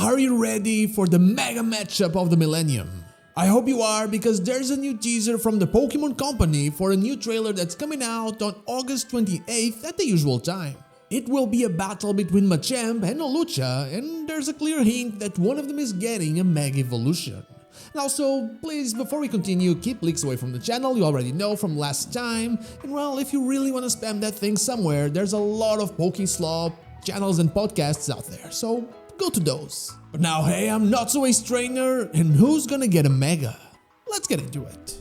Are you ready for the mega matchup of the millennium? I hope you are, because there's a new teaser from the Pokemon Company for a new trailer that's coming out on August 28th at the usual time. It will be a battle between Machamp and Hawlucha, and there's a clear hint that one of them is getting a Mega Evolution. And also, please, before we continue, keep leaks away from the channel, you already know from last time. And well, if you really want to spam that thing somewhere, there's a lot of Pokeslaw channels and podcasts out there, so go to those. But now, hey, I'm not so ace trainer, and who's gonna get a Mega? Let's get into it.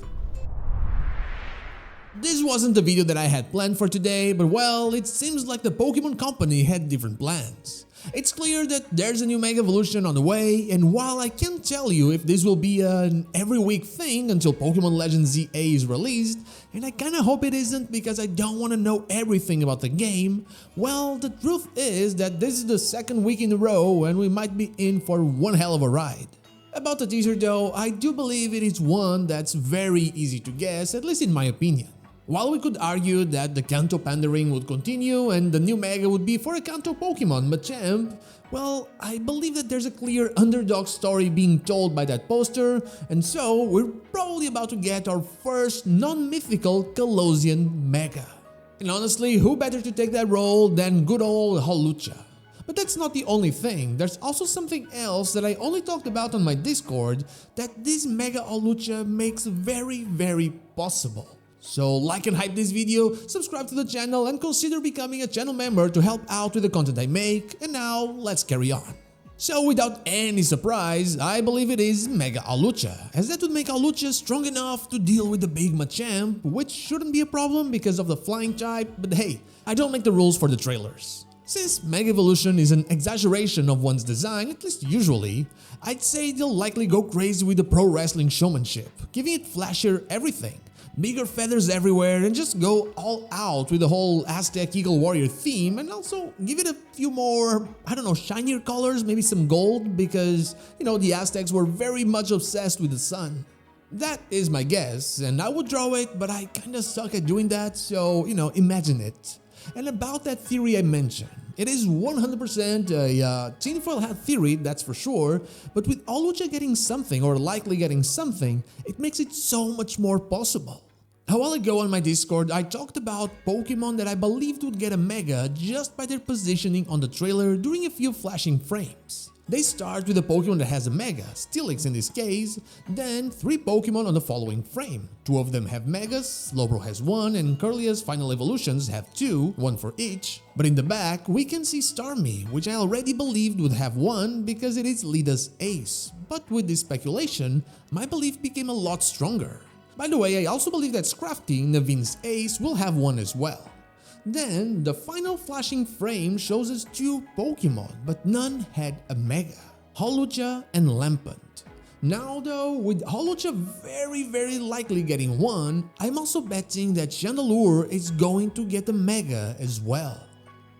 This wasn't the video that I had planned for today, but well, it seems like the Pokemon Company had different plans. It's clear that there's a new Mega Evolution on the way, and while I can't tell you if this will be an every week thing until Pokemon Legends ZA is released, and I kinda hope it isn't because I don't wanna know everything about the game, well, the truth is that this is the second week in a row and we might be in for one hell of a ride. About the teaser though, I do believe it is one that's very easy to guess, at least in my opinion. While we could argue that the Kanto pandering would continue and the new Mega would be for a Kanto Pokemon, Machamp, well, I believe that there's a clear underdog story being told by that poster, and so we're probably about to get our first non-mythical Kalosian Mega. And honestly, who better to take that role than good old Hawlucha? But that's not the only thing, there's also something else that I only talked about on my Discord that this Mega Hawlucha makes very possible. So like and hype this video, subscribe to the channel and consider becoming a channel member to help out with the content I make, and now let's carry on. So without any surprise, I believe it is Mega Hawlucha, as that would make Hawlucha strong enough to deal with the big Machamp, which shouldn't be a problem because of the flying type, but hey, I don't make the rules for the trailers. Since Mega Evolution is an exaggeration of one's design, at least usually, I'd say they'll likely go crazy with the pro wrestling showmanship, giving it flashier everything. Bigger feathers everywhere and just go all out with the whole Aztec Eagle Warrior theme, and also give it a few more, I don't know, shinier colors, maybe some gold, because, you know, the Aztecs were very much obsessed with the sun. That is my guess, and I would draw it, but I kinda suck at doing that, so, you know, imagine it. And about that theory I mentioned, it is 100% a tinfoil hat theory, that's for sure, but with Hawlucha getting something, or likely getting something, it makes it so much more possible. A while ago on my Discord, I talked about Pokemon that I believed would get a Mega just by their positioning on the trailer during a few flashing frames. They start with a Pokemon that has a Mega, Steelix in this case, then 3 Pokemon on the following frame. 2 of them have Megas, Slowbro has 1, and Curlia's final evolutions have 2, 1 for each. But in the back, we can see Starmie, which I already believed would have 1 because it is Lida's ace. But with this speculation, my belief became a lot stronger. By the way, I also believe that Scrafty, Naveen's ace, will have 1 as well. Then, the final flashing frame shows us 2 Pokemon, but none had a Mega, Hawlucha and Lampent. Now though, with Hawlucha very likely getting 1, I'm also betting that Chandelure is going to get a Mega as well.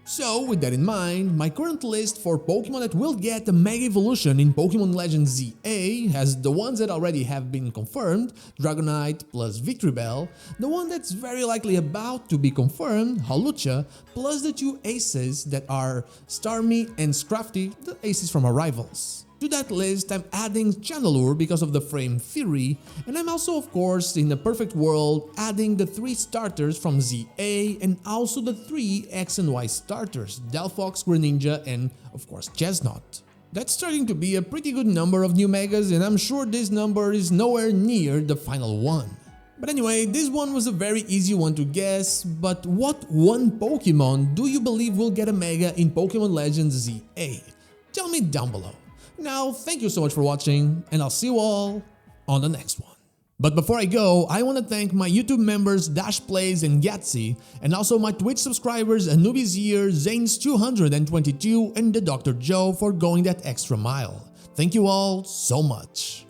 So with that in mind, my current list for Pokemon that will get a Mega Evolution in Pokemon Legends ZA has the ones that already have been confirmed, Dragonite plus Victreebel, the one that's very likely about to be confirmed, Hawlucha, plus the 2 aces that are Starmie and Scrafty, the aces from our rivals. To that list, I'm adding Chandelure because of the frame theory, and I'm also, of course, in a perfect world, adding the 3 starters from ZA and also the 3 X and Y starters, Delphox, Greninja, and of course Chestnut. That's starting to be a pretty good number of new Megas, and I'm sure this number is nowhere near the final one. But anyway, this one was a very easy one to guess, but what one Pokemon do you believe will get a Mega in Pokemon Legends ZA? Tell me down below. Now, thank you so much for watching, and I'll see you all on the next one. But before I go, I want to thank my YouTube members Dash Plays and Gatsy, and also my Twitch subscribers Anubis Year, Zanes222, and the Dr. Joe for going that extra mile. Thank you all so much.